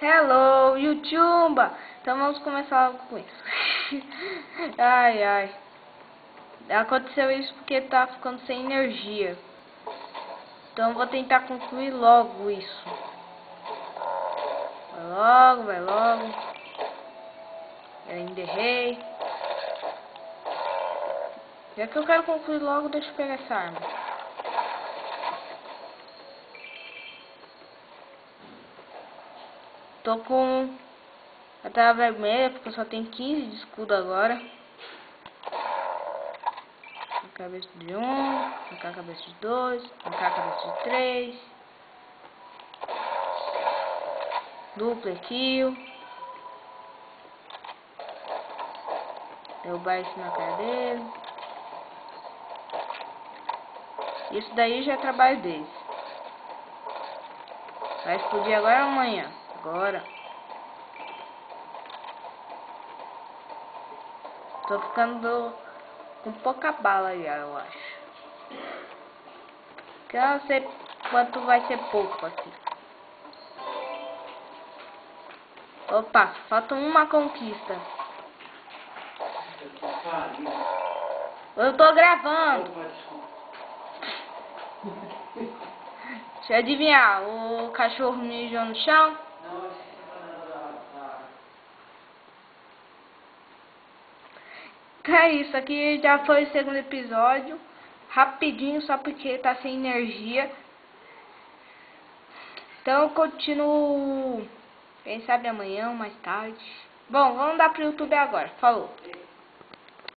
Hello, YouTube! Então vamos começar logo com isso. Ai, ai. Aconteceu isso porque tá ficando sem energia. Então vou tentar concluir logo isso. Vai logo, vai logo. Eu ainda errei. Já que eu quero concluir logo, deixa eu pegar essa arma. Tô com a tela vermelha porque eu só tenho 15 de escudo agora. Arrancar a cabeça de 1, arrancar a cabeça de 2, arrancar a cabeça de 3. Dupla kill. Derrubar isso na cara dele. Isso daí já é trabalho deles. Vai explodir agora ou amanhã? Agora. Tô ficando com pouca bala já, eu acho. Porque eu não sei quanto vai ser pouco aqui. Opa, falta uma conquista. Eu tô gravando. Deixa eu adivinhar, o cachorro mijou no chão? É isso, aqui já foi o segundo episódio. Rapidinho, só porque tá sem energia. Então eu continuo, quem sabe amanhã ou mais tarde. Bom, vamos dar pro YouTube agora. Falou.